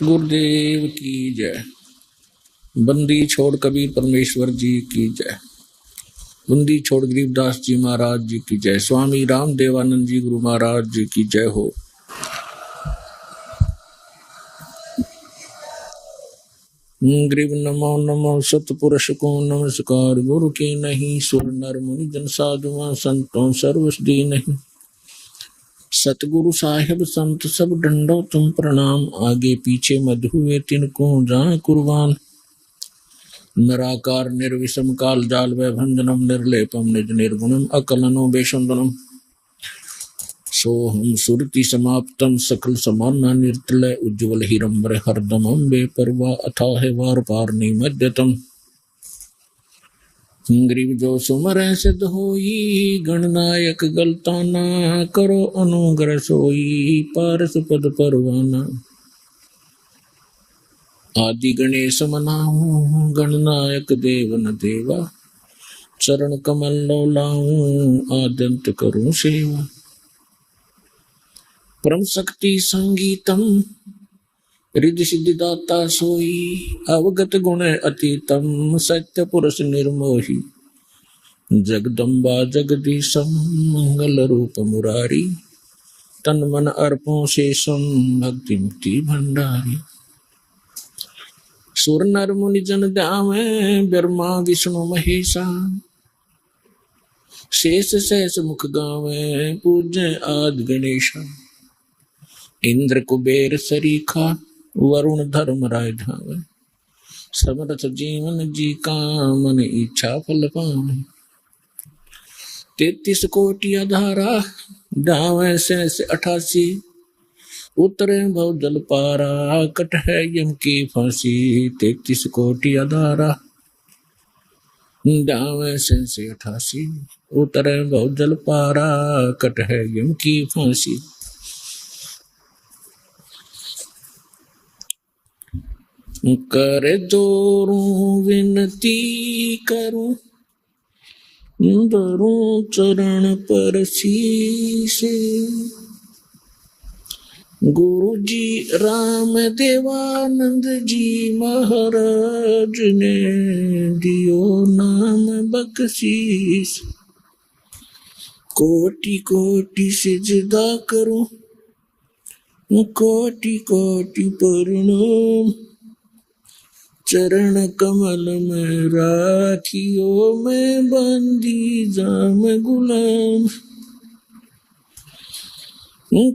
गुरुदेव की जय। बंदी छोड़ कबीर परमेश्वर जी की जय। बंदी छोड़ गरीबदास जी महाराज जी की जय। स्वामी राम देवानंद जी गुरु महाराज जी की जय हो। ग्रीव नमो नमो सतपुरुष को नमस्कार। गुरु की नहीं सुर नर मुनि जन साधुआ संतों सर्वसदी नहीं। सतगुरु साहिब संत सब डंडो तुम प्रणाम। आगे पीछे मत हुए तिनको जान कुर्बान। निराकार निर्विषम काल जाल वै भंजनम निर्लेपम निज निर्गुणम अकलनो बेशंदनम। सोहम सुरति समाप्तम सकल समाना निर्तलय उज्ज्वल हिरंबर हरदमम बेपरवा अथाह वार पार निमध्यतम। ग्रीव जो सुमर सिद्ध होई गणनायक गलताना। करो अनुग्रह सोई पारस पद परवाना। आदि गणेश मनाऊं गणनायक देव न देवा। चरण कमल लौलाऊं आदंत करूं सेवा। परम शक्ति संगीतम रिद्धि सिद्धि दाता सोई। अवगत गुण अतीतम सत्य पुरुष निर्मोही। जगदम्बा जगदीशम मंगल रूप मुरारी। तन मन अर्पों शेषम भक्ति मुक्ति भंडारी। सुर नर मुनि जन ध्यावे ब्रह्मा विष्णु महेशा। शेष शेष मुख गावे पूज्य आदि गणेशा। इंद्र कुबेर सरीखा वरुण धर्म राय धावे। समरथ जीवन जी का मन इच्छा फल पावे। 33 कोटि अधारा धावे शेष 88। उतरे भव जल पारा कट है यम की फांसी। 33 कोटि अधारा धावे शेष 88। उतरे भव जल पारा कट है यम की फांसी। कर जोरूं विनती करूं धरूं चरण पर शीश। गुरु जी राम देवानंद जी महाराज ने दियो नाम बख्शीश। कोटि कोटि सिजदा करूं कोटि कोटि प्रणाम। चरण कमल में राखियो मैं बंदी जाम गुलाम।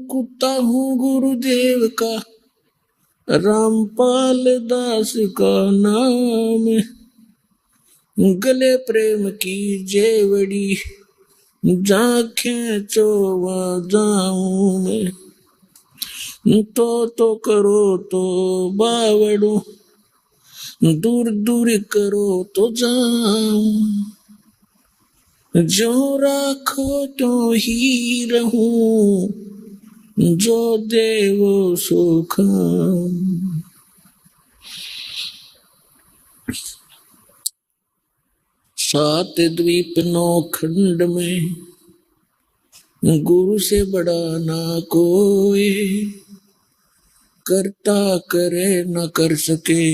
कुत्ता हूँ गुरुदेव का रामपाल दास का नाम। गले प्रेम की जेवड़ी जाखें चोवा जाऊं मैं। तो करो तो बावड़ू दूर दूर करो तो जाऊं। जो राखो तो ही रहूं जो देवो सो खाऊं। सात द्वीप 9 खंड में गुरु से बड़ा ना कोई। करता करे न कर सके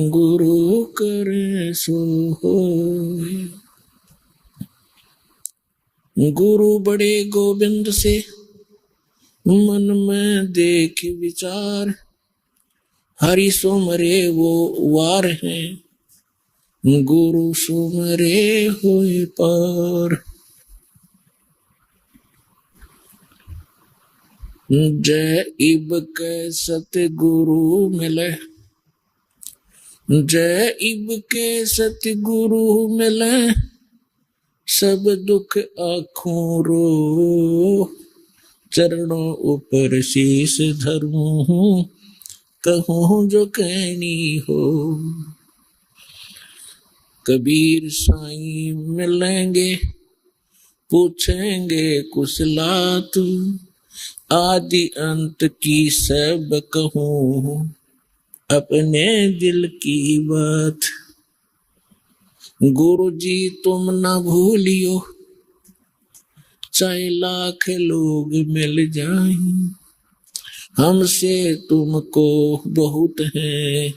गुरु करे सो होए। गुरु बड़े गोविंद से मन में देख विचार। हरि सुमरे वो वार हैं गुरु सुमरे होए पार। जय इब के सतगुरु मिले। जय इब के सतगुरु मिले। सब दुख आँखों रो। चरणों ऊपर शीश धरूं कहूँ जो कहनी हो। कबीर साईं मिलेंगे पूछेंगे कुशलात। आदि अंत की सब कहूँ अपने दिल की बात। गुरु जी तुम ना भूलियो चाहे लाख लोग मिल जाएं। हमसे तुमको बहुत है,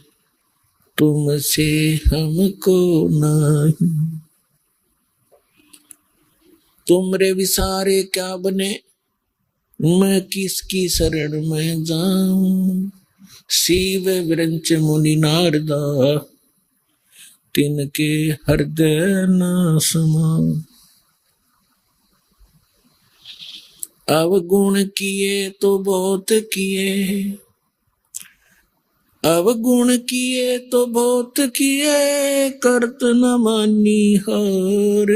तुमसे हमको नहीं। तुमरे विसारे क्या बने, मैं किसकी शरण में जाऊं। शिव विरंच मुनि नारदा, तिनके हृदय न समाऊं। अवगुण किए तो बहुत किए, अवगुण किए तो बहुत किए, करत न मानी हार।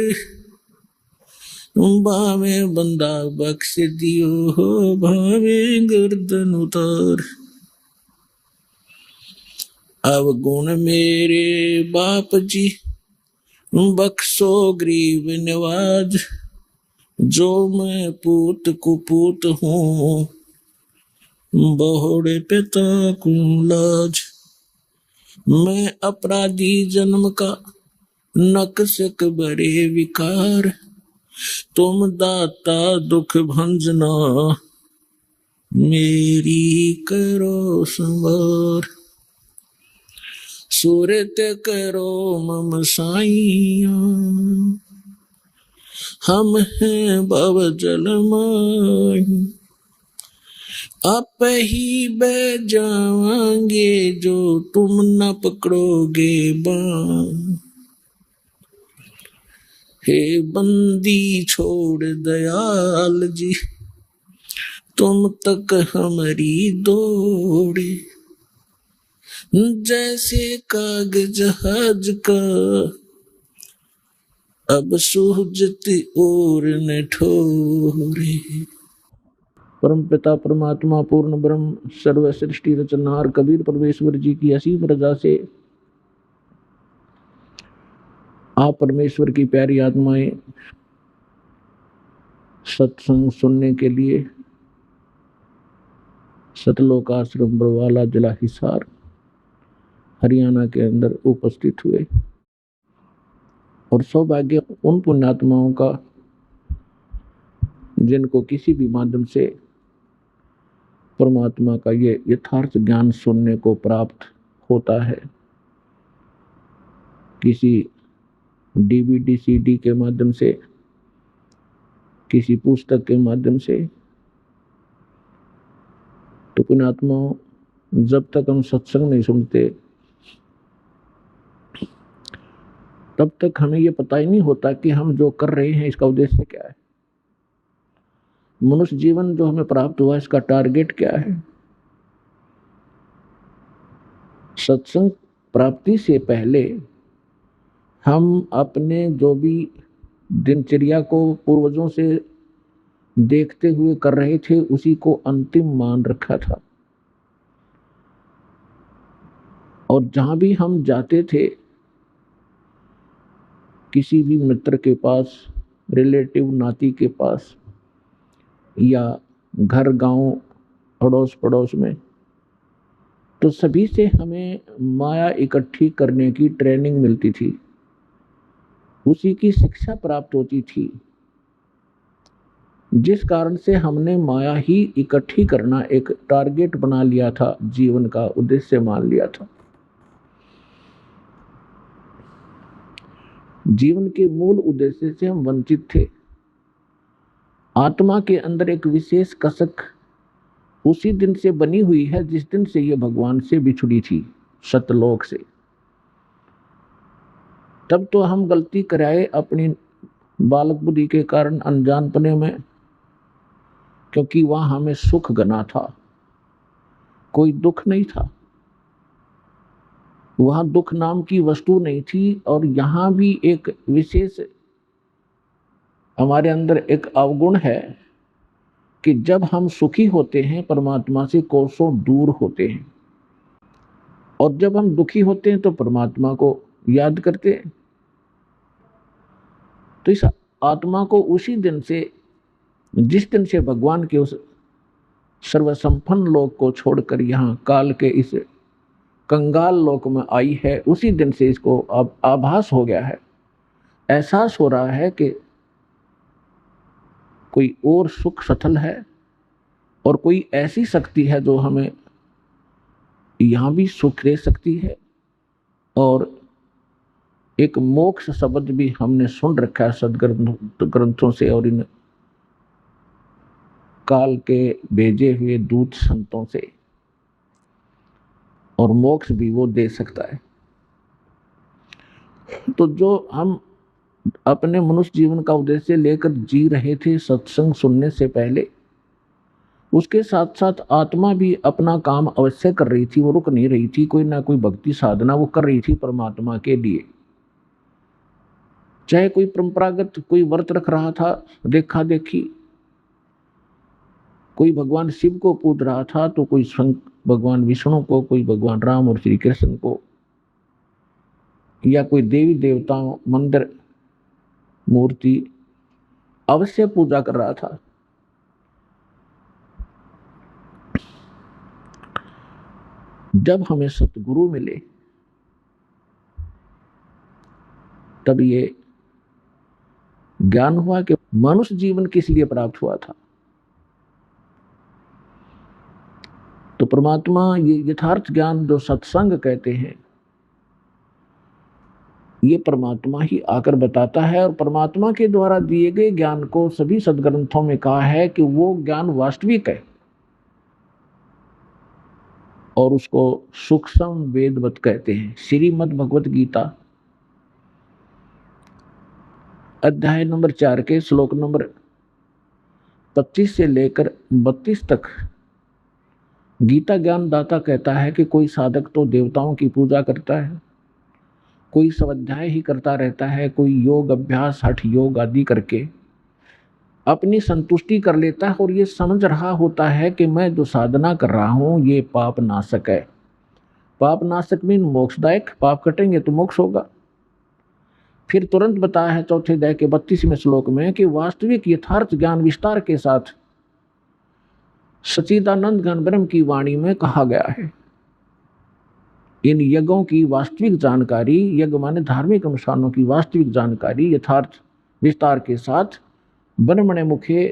भावे बंदा बख्श दियो हो, भावे गर्दन उतार। अवगुण मेरे बाप जी, बख्शो गरीब नवाज। जो मैं पूत कुपूत हूँ, बहुड़े पिता को लाज। मैं अपराधी जन्म का, नक्सक बड़े विकार। तुम दाता दुख भंजना, मेरी करो संवार। सूरत करो मम साइया, हम हैं भव जल माही। आप ही बह जाएंगे जो तुम न पकड़ोगे बाण। हे बंदी छोड़ दयाल जी, तुम तक हमारी दौड़े। जैसे कागज जहाज का, अब सूझती और न ठोरे। परम पिता परमात्मा पूर्ण ब्रह्म सर्व सृष्टि रचनहार कबीर परमेश्वर जी की असीम रजा से आप परमेश्वर की प्यारी आत्माएं सत्संग सुनने के लिए सतलोक आश्रम बरवाला जिला हिसार हरियाणा के अंदर उपस्थित हुए। और सौभाग्य उन पुण्यात्माओं का जिनको किसी भी माध्यम से परमात्मा का ये यथार्थ ज्ञान सुनने को प्राप्त होता है, किसी डीवीडी सीडी के माध्यम से, किसी पुस्तक के माध्यम से। तो पुण्यात्माओं, जब तक हम सत्संग नहीं सुनते तब तक हमें यह पता ही नहीं होता कि हम जो कर रहे हैं इसका उद्देश्य क्या है। मनुष्य जीवन जो हमें प्राप्त हुआ इसका टारगेट क्या है। सत्संग प्राप्ति से पहले हम अपने जो भी दिनचर्या को पूर्वजों से देखते हुए कर रहे थे उसी को अंतिम मान रखा था। और जहां भी हम जाते थे, किसी भी मित्र के पास, रिलेटिव नाती के पास, या घर गांव अड़ोस पड़ोस में, तो सभी से हमें माया इकट्ठी करने की ट्रेनिंग मिलती थी, उसी की शिक्षा प्राप्त होती थी, जिस कारण से हमने माया ही इकट्ठी करना एक टारगेट बना लिया था, जीवन का उद्देश्य मान लिया था। जीवन के मूल उद्देश्य से हम वंचित थे। आत्मा के अंदर एक विशेष कसक उसी दिन से बनी हुई है जिस दिन से यह भगवान से बिछुड़ी थी, सतलोक से। तब तो हम गलती कराए अपनी बालक बुद्धि के कारण, अनजानपने में, क्योंकि वहां हमें सुख गना था, कोई दुख नहीं था। वहां दुख नाम की वस्तु नहीं थी। और यहां भी एक विशेष हमारे अंदर एक अवगुण है कि जब हम सुखी होते हैं परमात्मा से कोसों दूर होते हैं, और जब हम दुखी होते हैं तो परमात्मा को याद करते हैं। तो इस आत्मा को उसी दिन से, जिस दिन से भगवान के उस सर्वसंपन्न लोक को छोड़कर यहाँ काल के इस कंगाल लोक में आई है, उसी दिन से इसको अब आभास हो गया है, एहसास हो रहा है कि कोई और सुख सथल है और कोई ऐसी शक्ति है जो हमें यहां भी सुख दे सकती है, और एक मोक्ष शब्द भी हमने सुन रखा है सदग्रंथों से और इन काल के भेजे हुए दूत संतों से, और मोक्ष भी वो दे सकता है। तो जो हम अपने मनुष्य जीवन का उद्देश्य लेकर जी रहे थे सत्संग सुनने से पहले, उसके साथ साथ आत्मा भी अपना काम अवश्य कर रही थी, वो रुक नहीं रही थी। कोई ना कोई भक्ति साधना वो कर रही थी परमात्मा के लिए। चाहे कोई परंपरागत कोई व्रत रख रहा था, देखा देखी, कोई भगवान शिव को पूज रहा था, तो कोई भगवान विष्णु को, कोई भगवान राम और श्री कृष्ण को, या कोई देवी देवताओं मंदिर मूर्ति अवश्य पूजा कर रहा था। जब हमें सतगुरु मिले तब ये ज्ञान हुआ कि मनुष्य जीवन किस लिए प्राप्त हुआ था। तो परमात्मा ये यथार्थ ज्ञान जो सत्संग कहते हैं, ये परमात्मा ही आकर बताता है। और परमात्मा के द्वारा दिए गए ज्ञान को सभी सदग्रंथों में कहा है कि वो ज्ञान वास्तविक है, और उसको सूक्ष्म वेदवत कहते हैं। श्रीमद् भगवत गीता अध्याय नंबर 4 के श्लोक नंबर 25 से लेकर 32 तक गीता ज्ञान दाता कहता है कि कोई साधक तो देवताओं की पूजा करता है, कोई स्वाध्याय ही करता रहता है, कोई योग अभ्यास हठ योग आदि करके अपनी संतुष्टि कर लेता है, और ये समझ रहा होता है कि मैं जो साधना कर रहा हूं ये पाप नाशक है। पाप नाशक मीन मोक्षदायक, पाप कटेंगे तो मोक्ष होगा। फिर तुरंत बताया है चौथे अध्याय के 32वें श्लोक में कि वास्तविक यथार्थ ज्ञान विस्तार के साथ सच्चिदानंद घन ब्रह्म की वाणी में कहा गया है। इन यज्ञों की वास्तविक जानकारी, यज्ञ माने धार्मिक अनुष्ठानों की वास्तविक जानकारी यथार्थ विस्तार के साथ ब्रह्मणे मुखे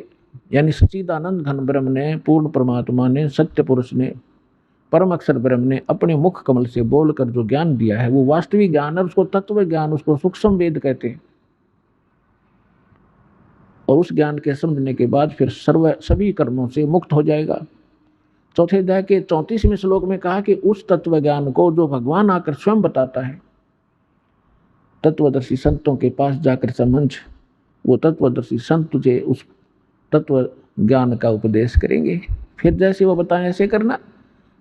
यानी सच्चिदानंद घन ब्रह्म ने, पूर्ण परमात्मा ने, सत्य पुरुष ने, परम अक्षर ब्रह्म ने अपने मुख कमल से बोलकर जो ज्ञान दिया है वो वास्तविक ज्ञान है। उसको तत्व ज्ञान, उसको सूक्ष्म वेद कहते हैं। और उस ज्ञान के समझने के बाद फिर सभी कर्मों से मुक्त हो जाएगा। चौथे अध्याय के 34वें श्लोक में कहा कि उस तत्व ज्ञान को जो भगवान आकर स्वयं बताता है, तत्वदर्शी संतों के पास जाकर समझ, वो तत्वदर्शी संत तुझे उस तत्व ज्ञान का उपदेश करेंगे। फिर जैसे वो बताएं ऐसे करना।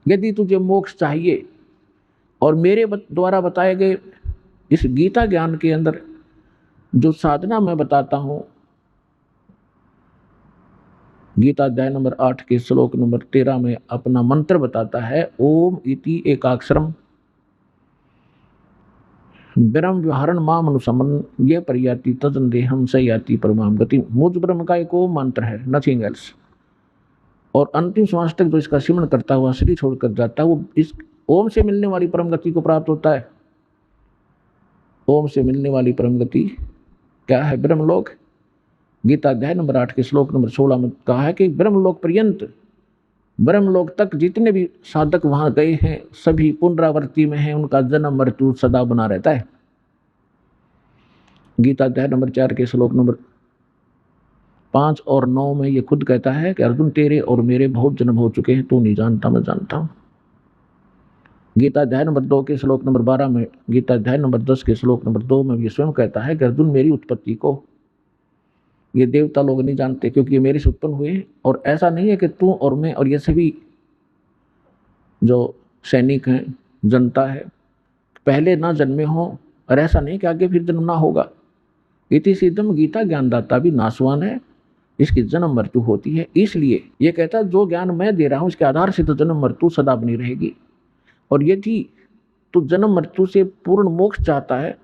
यदि तुझे मोक्ष चाहिए और मेरे द्वारा बताए गए इस गीता ज्ञान के अंदर जो साधना मैं बताता हूं, गीता अध्याय नंबर 8 के श्लोक नंबर 13 में अपना मंत्र बताता है, ओम इति एकाक्षरम ब्रह्म व्यवहारण माम अनुसमन ये परियाति तदन देहम स याति परमाम गति। मुझ ब्रह्म का एक ओम मंत्र है, नथिंग एल्स। और अंतिम श्वास तक जो इसका सिमरण करता हुआ शरीर छोड़कर जाता है वो इस ओम से मिलने वाली परम गति को प्राप्त होता है। ओम से मिलने वाली परम गति क्या है? ब्रह्मलोक। गीता अध्याय नंबर 8 के श्लोक नंबर 16 में कहा है कि ब्रह्मलोक पर्यंत, ब्रह्मलोक तक जितने भी साधक वहां गए हैं सभी पुनरावृत्ति में हैं, उनका जन्म मृत्यु सदा बना रहता है। गीता अध्याय नंबर 4 के श्लोक नंबर 5 और 9 में ये खुद कहता है कि अर्जुन तेरे और मेरे बहुत जन्म हो चुके हैं, तू नहीं जानता मैं जानता हूं। गीता अध्याय नंबर 2 के श्लोक नंबर 12 में, गीता अध्याय नंबर 10 के श्लोक नंबर 2 में ये स्वयं कहता है कि अर्जुन मेरी उत्पत्ति को ये देवता लोग नहीं जानते, क्योंकि ये मेरे से उत्पन्न हुए। और ऐसा नहीं है कि तू और मैं और ये सभी जो सैनिक हैं, जनता है, पहले ना जन्मे हों, और ऐसा नहीं कि आगे फिर जन्म ना होगा। इति सिद्धम गीता ज्ञानदाता भी नासवान है, इसकी जन्म मृत्यु होती है। इसलिए ये कहता है जो ज्ञान मैं दे रहा हूं इसके आधार से तो जन्म मृत्यु सदा बनी रहेगी। और यदि तू जन्म मृत्यु से पूर्ण मोक्ष चाहता है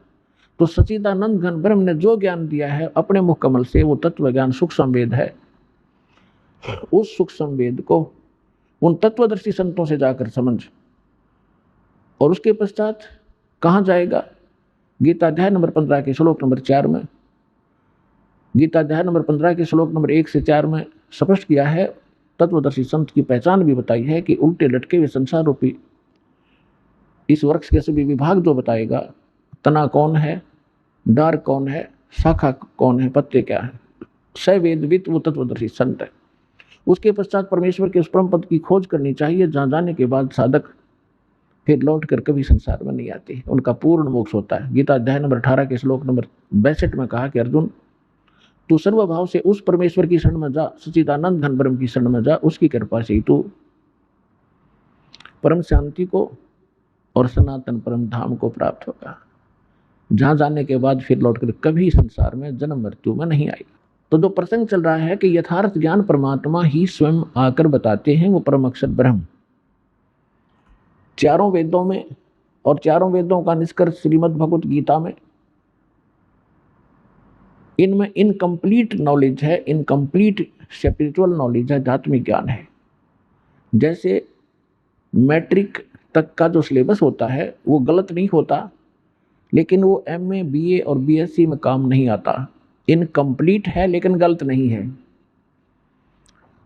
तो सच्चिदानंद घन ब्रह्म ने जो ज्ञान दिया है अपने मुख कमल से, वो तत्व ज्ञान सूक्ष्म वेद है। उस सूक्ष्म वेद को उन तत्वदर्शी संतों से जाकर समझ। और उसके पश्चात कहाँ जाएगा? गीता अध्याय नंबर 15 के श्लोक नंबर 4 में, गीता अध्याय नंबर 15 के श्लोक नंबर 1 से 4 में स्पष्ट किया है, तत्वदर्शी संत की पहचान भी बताई है कि उल्टे लटके हुए संसार रूपी इस वृक्ष के सभी विभाग जो बताएगा, तना कौन है, डार कौन है, शाखा कौन है, पत्ते क्या है, सवेदवित वो तत्वदर्शी संत है। उसके पश्चात परमेश्वर के उस परम पद की खोज करनी चाहिए जहां जाने के बाद साधक फिर लौट कर कभी संसार में नहीं आते, उनका पूर्ण मोक्ष होता है। गीता अध्याय नंबर 18 के श्लोक नंबर 62 में कहा कि अर्जुन, तू सर्वभाव से उस परमेश्वर की शरण में जा, सच्चिदानंद घन ब्रह्म की शरण में जा, उसकी कृपा से ही तू परम शांति को और सनातन परम धाम को प्राप्त होगा, जहां जाने के बाद फिर लौटकर कभी संसार में जन्म मृत्यु में नहीं आएगा। तो जो प्रसंग चल रहा है कि यथार्थ ज्ञान परमात्मा ही स्वयं आकर बताते हैं, वो परम अक्षर ब्रह्म चारों वेदों में, और चारों वेदों का निष्कर्ष श्रीमद् भगवत गीता में, इनमें इनकम्प्लीट नॉलेज है, इनकम्प्लीट स्पिरिचुअल नॉलेज है, आध्यात्मिक ज्ञान है। जैसे मैट्रिक तक का जो सिलेबस होता है वो गलत नहीं होता, लेकिन वो MA BA और BSc में काम नहीं आता, इनकम्प्लीट है लेकिन गलत नहीं है।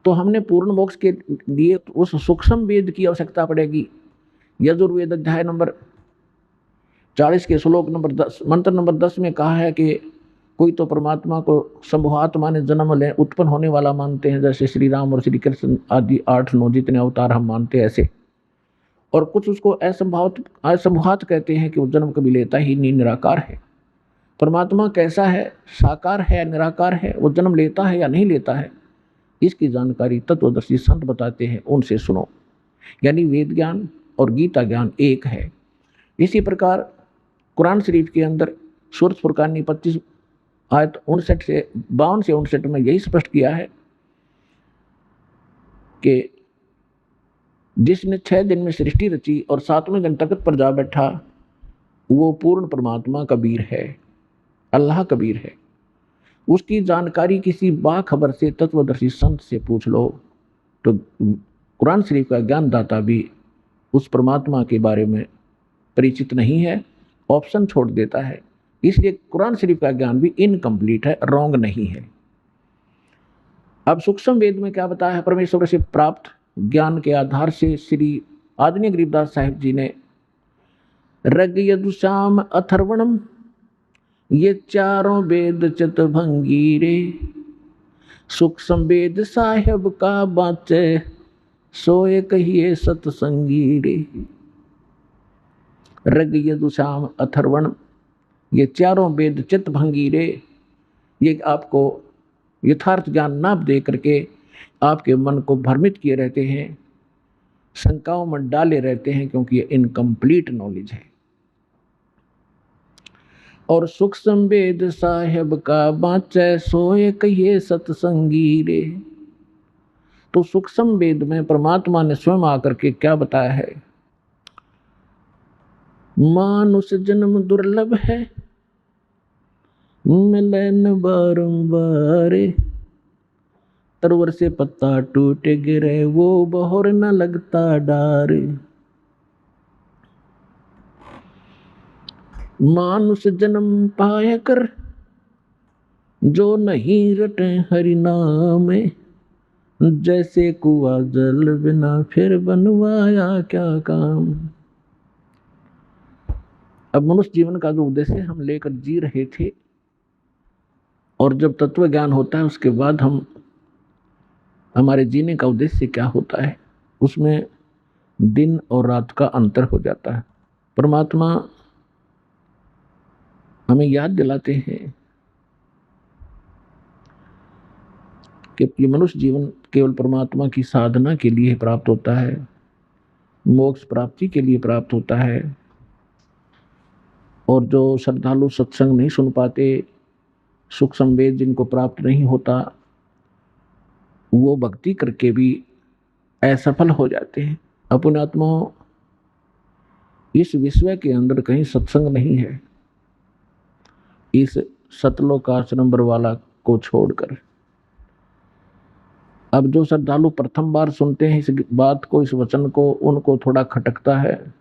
तो हमने पूर्ण मोक्ष के लिए उस सूक्ष्म वेद की आवश्यकता पड़ेगी। यजुर्वेद अध्याय नंबर 40 के श्लोक नंबर 10 मंत्र नंबर 10 में कहा है कि कोई तो परमात्मा को शंभुआत्मा ने जन्म ले उत्पन्न होने वाला मानते हैं, जैसे श्री राम और श्री कृष्ण आदि 8-9 जितने अवतार हम मानते हैं ऐसे, और कुछ उसको असंभवात कहते हैं कि वो जन्म कभी लेता ही नहीं, निराकार है। परमात्मा कैसा है, साकार है, निराकार है, वो जन्म लेता है या नहीं लेता है, इसकी जानकारी तत्वदर्शी संत बताते हैं, उनसे सुनो। यानी वेद ज्ञान और गीता ज्ञान एक है। इसी प्रकार कुरान शरीफ के अंदर सूरत फुरकान 25 आयत 59 से 52 से 59 में यही स्पष्ट किया है कि जिसने 6 दिन में सृष्टि रची और 7वें दिन तख्त पर जा बैठा, वो पूर्ण परमात्मा कबीर है, अल्लाह कबीर है। उसकी जानकारी किसी बाखबर से तत्वदर्शी संत से पूछ लो तो कुरान शरीफ का ज्ञानदाता भी उस परमात्मा के बारे में परिचित नहीं है, ऑप्शन छोड़ देता है। इसलिए कुरान शरीफ का ज्ञान भी इनकम्प्लीट है, रॉन्ग नहीं है। अब सूक्ष्म वेद में क्या बताया है, परमेश्वर से प्राप्त ज्ञान के आधार से श्री आदरणीय गरीबदास साहिब जी ने ऋग यजुर्साम अथर्वणम, ये चारों वेद चितभंगी रे, सूक्ष्म वेद साहेब का बाचे, सोए कहिए सतसंगी रे। ऋग यजुर्साम अथर्वण, ये चारों वेद चितभंगी रे, ये आपको यथार्थ ज्ञान ना दे करके आपके मन को भ्रमित किए रहते हैं, शंकाओं में डाले रहते हैं, क्योंकि ये इनकम्प्लीट नॉलेज है। और सूक्ष्म वेद साहेब का बाँचे, सोए कहिए सतसंगी रे। तो सूक्ष्म वेद में परमात्मा ने स्वयं आकर के क्या बताया है, मानुष जन्म दुर्लभ है, मिलन बारंबार, तरवर से पत्ता टूट गिरे, वो बहोर न लगता डार। मानुष जन्म पाया कर, जो नहीं रटे हरि नाम, जैसे कुआ जल बिना फिर बनवाया क्या काम। अब मनुष्य जीवन का जो उद्देश्य हम लेकर जी रहे थे, और जब तत्व ज्ञान होता है उसके बाद हम हमारे जीने का उद्देश्य क्या होता है, उसमें दिन और रात का अंतर हो जाता है। परमात्मा हमें याद दिलाते हैं कि ये मनुष्य जीवन केवल परमात्मा की साधना के लिए प्राप्त होता है, मोक्ष प्राप्ति के लिए प्राप्त होता है। और जो श्रद्धालु सत्संग नहीं सुन पाते, सूक्ष्म वेद जिनको प्राप्त नहीं होता, वो भक्ति करके भी असफल हो जाते हैं। अपने आत्मा इस विश्व के अंदर कहीं सत्संग नहीं है, इस सतलोक आश्रम बरवाला को छोड़कर। अब जो श्रद्धालु प्रथम बार सुनते हैं इस बात को, इस वचन को, उनको थोड़ा खटकता है,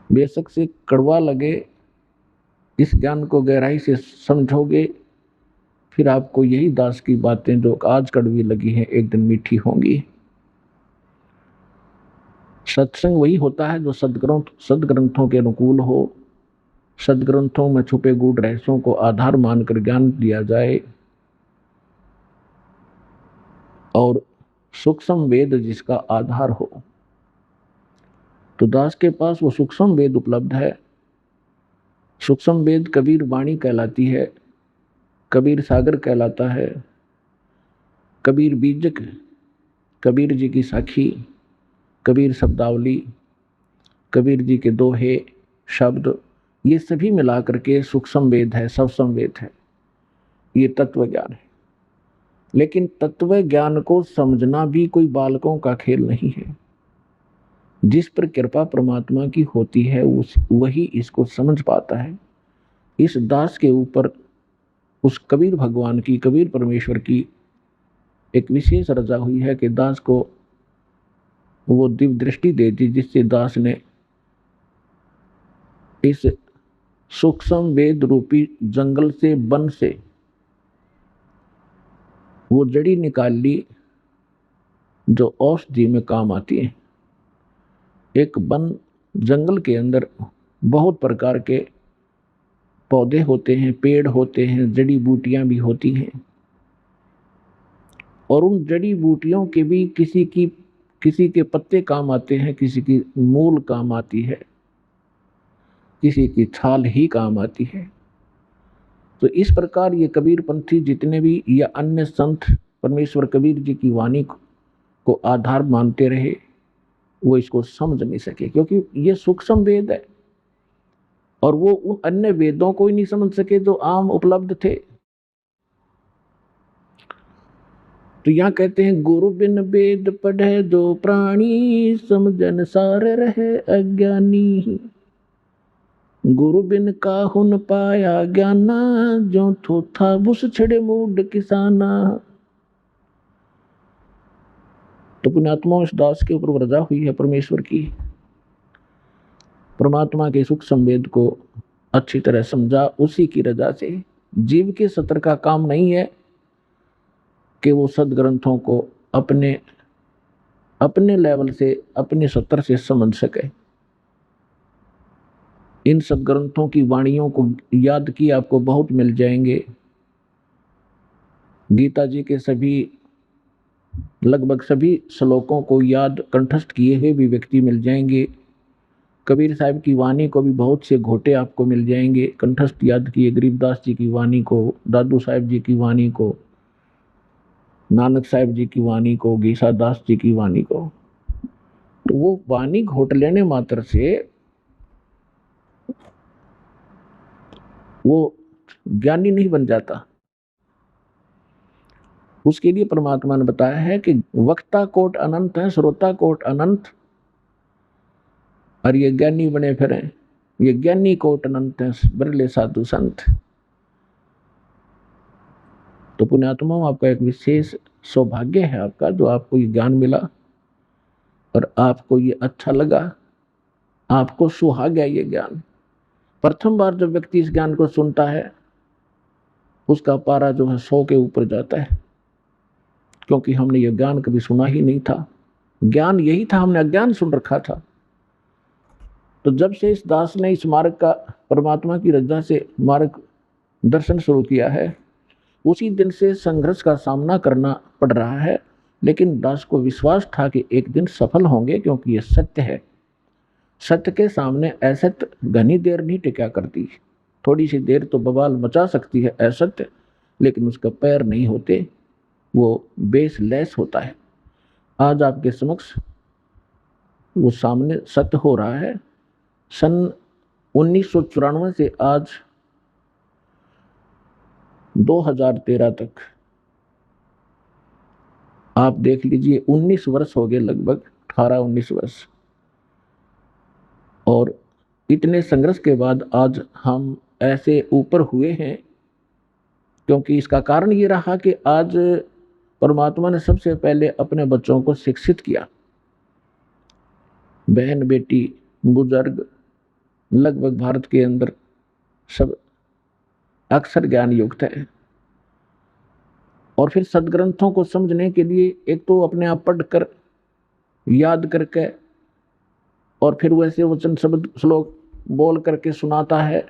बेशक से कड़वा लगे, इस ज्ञान को गहराई से समझोगे फिर आपको यही दास की बातें जो आज कड़वी लगी हैं एक दिन मीठी होंगी। सत्संग वही होता है जो सदग्रंथों के अनुकूल हो, सदग्रंथों में छुपे गूढ़ रहस्यों को आधार मानकर ज्ञान दिया जाए, और सूक्ष्म वेद जिसका आधार हो। तो दास के पास वो सूक्ष्म वेद उपलब्ध है। सूक्ष्म वेद कबीर वाणी कहलाती है, कबीर सागर कहलाता है, कबीर बीजक, कबीर जी की साखी, कबीर शब्दावली, कबीर जी के दोहे शब्द, ये सभी मिलाकर के सूक्ष्म वेद है, सवसम वेद है, ये तत्व ज्ञान है। लेकिन तत्व ज्ञान को समझना भी कोई बालकों का खेल नहीं है। जिस पर कृपा परमात्मा की होती है वही इसको समझ पाता है। इस दास के ऊपर उस कबीर भगवान की, कबीर परमेश्वर की एक विशेष रजा हुई है कि दास को वो दिव्य दृष्टि दे दी, जिससे दास ने इस सूक्ष्म वेद रूपी जंगल से, वन से वो जड़ी निकाल ली जो औषधि में काम आती है। एक वन जंगल के अंदर बहुत प्रकार के पौधे होते हैं, पेड़ होते हैं, जड़ी बूटियां भी होती हैं, और उन जड़ी बूटियों के भी किसी के पत्ते काम आते हैं, किसी की मूल काम आती है, किसी की छाल ही काम आती है। तो इस प्रकार ये कबीर पंथी जितने भी या अन्य संत परमेश्वर कबीर जी की वाणी को आधार मानते रहे, वो इसको समझ नहीं सके, क्योंकि ये सूक्ष्म वेद है और वो उन अन्य वेदों को ही नहीं समझ सके जो आम उपलब्ध थे। तो यहाँ कहते हैं, गुरु बिन वेद पढ़े जो प्राणी, समझन सार रहे अज्ञानी। गुरु बिन काहुन पाया ज्ञाना, जो थोथा बुस छड़े मूड किसाना। तो पुण्यात्मा इस दास के ऊपर रजा हुई है परमेश्वर की। परमात्मा के सूक्ष्म वेद को अच्छी तरह समझा, उसी की रजा से। जीव के सत्र का काम नहीं है कि वो सदग्रंथों को अपने अपने लेवल से, अपने सत्र से समझ सके। इन सदग्रंथों की वाणियों को याद किए आपको बहुत मिल जाएंगे। गीता जी के लगभग सभी श्लोकों को याद कंठस्थ किए हुए भी व्यक्ति मिल जाएंगे। कबीर साहब की वाणी को भी बहुत से घोटे आपको मिल जाएंगे कंठस्थ याद किए। गरीबदास जी की वाणी को, दादू साहब जी की वाणी को, नानक साहब जी की वाणी को, गीसा दास जी की वाणी को। तो वो वाणी घोट लेने मात्र से वो ज्ञानी नहीं बन जाता। उसके लिए परमात्मा ने बताया है कि वक्ता कोट अनंत है, श्रोता कोट अनंत, और ये ज्ञानी बने फिरे, ये ज्ञानी कोट अनंत है, बिरले साधु संत। तो पुण्यात्मा, आपका एक विशेष सौभाग्य है आपका, जो आपको ये ज्ञान मिला और आपको ये अच्छा लगा, आपको सुहा गया ये ज्ञान। प्रथम बार जब व्यक्ति इस ज्ञान को सुनता है, उसका पारा जो है 100 के ऊपर जाता है, क्योंकि हमने ये ज्ञान कभी सुना ही नहीं था। ज्ञान यही था, हमने अज्ञान सुन रखा था। तो जब से इस दास ने इस मार्ग का, परमात्मा की रजा से मार्ग दर्शन शुरू किया है, उसी दिन से संघर्ष का सामना करना पड़ रहा है। लेकिन दास को विश्वास था कि एक दिन सफल होंगे, क्योंकि ये सत्य है। सत्य के सामने असत्य घनी देर नहीं टिका करती। थोड़ी सी देर तो बवाल मचा सकती है असत्य, लेकिन उसका पैर नहीं होते, वो बेसलेस होता है। आज आपके समक्ष वो सामने सत्य हो रहा है। सन 1994 से आज 2013 तक आप देख लीजिए, 19 वर्ष हो गए, लगभग 18-19 वर्ष। और इतने संघर्ष के बाद आज हम ऐसे ऊपर हुए हैं, क्योंकि इसका कारण ये रहा कि आज परमात्मा ने सबसे पहले अपने बच्चों को शिक्षित किया। बहन बेटी बुजुर्ग लगभग भारत के अंदर सब अक्षर ज्ञान युक्त है। और फिर सदग्रंथों को समझने के लिए एक तो अपने आप पढ़ कर याद करके और फिर वैसे वचन शब्द श्लोक बोल करके सुनाता है,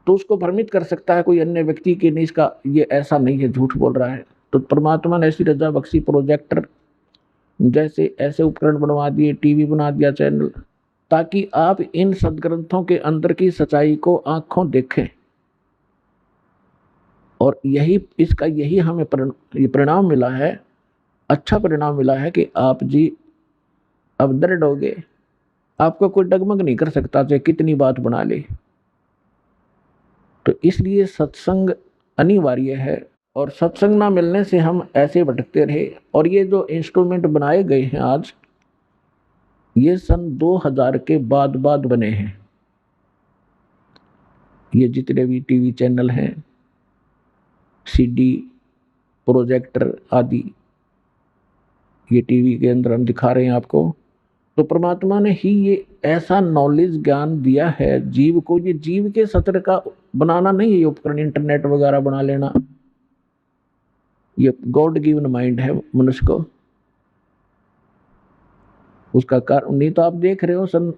तो उसको भ्रमित कर सकता है कोई अन्य व्यक्ति कि नहीं, इसका ये ऐसा नहीं है, झूठ बोल रहा है। तो परमात्मा ने ऐसी रजा बख्शी, प्रोजेक्टर जैसे ऐसे उपकरण बनवा दिए, टीवी बना दिया, चैनल, ताकि आप इन सदग्रंथों के अंदर की सच्चाई को आंखों देखें। और यही हमें परिणाम मिला है, अच्छा परिणाम मिला है कि आप जी अब दृढ़ हो गए, आपको कोई डगमग नहीं कर सकता चाहे कितनी बात बना ले। तो इसलिए सत्संग अनिवार्य है, और सत्संग ना मिलने से हम ऐसे भटकते रहे। और ये जो इंस्ट्रूमेंट बनाए गए हैं आज, ये सन 2000 के बाद बने हैं। ये जितने भी टीवी चैनल हैं, सीडी, प्रोजेक्टर आदि, ये टीवी के अंदर हम दिखा रहे हैं आपको, तो परमात्मा ने ही ये ऐसा नॉलेज ज्ञान दिया है जीव को। ये जीव के सत्र का बनाना नहीं है ये उपकरण, इंटरनेट वगैरह बना लेना, ये गॉड गिवन माइंड है मनुष्य को। उसका कारण नहीं तो आप देख रहे हो, सन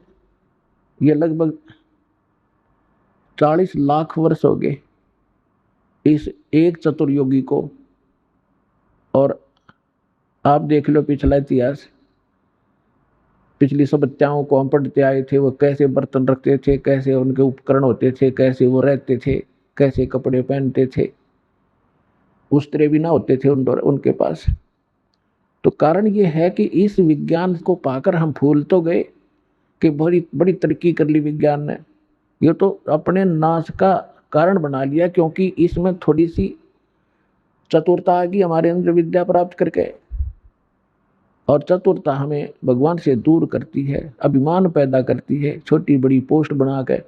ये लगभग 40 लाख वर्ष हो गए इस एक चतुर्योगी को। और आप देख लो पिछला इतिहास, पिछली सभ्यताओं को हम पढ़ते आए थे, वो कैसे बर्तन रखते थे, कैसे उनके उपकरण होते थे, कैसे वो रहते थे, कैसे कपड़े पहनते थे, उस्त्रे भी ना होते थे उनके पास। तो कारण ये है कि इस विज्ञान को पाकर हम भूल तो गए कि बड़ी बड़ी तरक्की कर ली विज्ञान ने, ये तो अपने नाश का कारण बना लिया, क्योंकि इसमें थोड़ी सी चतुरता आ गई हमारे अंदर विद्या प्राप्त करके। और चतुरता हमें भगवान से दूर करती है, अभिमान पैदा करती है। छोटी बड़ी पोस्ट बना के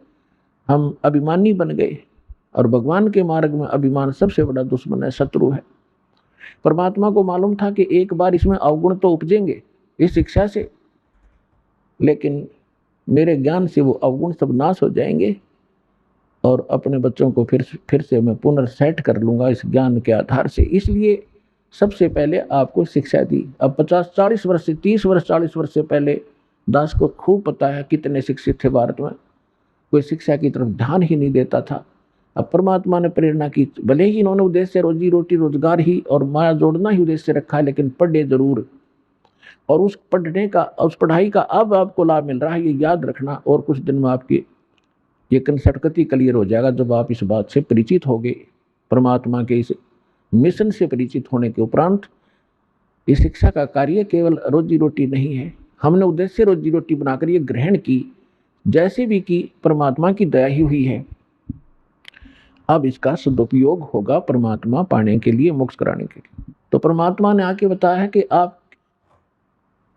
हम अभिमानी बन गए, और भगवान के मार्ग में अभिमान सबसे बड़ा दुश्मन है, शत्रु है। परमात्मा को मालूम था कि एक बार इसमें अवगुण तो उपजेंगे इस शिक्षा से, लेकिन मेरे ज्ञान से वो अवगुण सब नाश हो जाएंगे, और अपने बच्चों को फिर से मैं पुनर्सेट कर लूंगा इस ज्ञान के आधार से। इसलिए सबसे पहले आपको शिक्षा दी। अब 50-40 वर्ष से 30 वर्ष 40 वर्ष से पहले दास को खूब पता है कितने शिक्षित थे भारत में, कोई शिक्षा की तरफ ध्यान ही नहीं देता था। अब परमात्मा ने प्रेरणा की, भले ही इन्होंने उद्देश्य रोजी रोटी रोजगार ही और माया जोड़ना ही उद्देश्य रखा है, लेकिन पढ़े जरूर। और उस पढ़ाई का अब आपको लाभ मिल रहा है, ये याद रखना। और कुछ दिन में आपकी ये कंसेप्ट क्लियर हो जाएगा जब आप इस बात से परिचित होंगे। परमात्मा के इस मिशन से परिचित होने के उपरांत इस शिक्षा का कार्य केवल रोजी रोटी नहीं है, हमने उद्देश्य रोजी रोटी बनाकर ये ग्रहण की, जैसे भी की परमात्मा की दया ही हुई है। अब इसका सदुपयोग होगा परमात्मा पाने के लिए, मोक्ष कराने के लिए। तो परमात्मा ने आके बताया है कि आप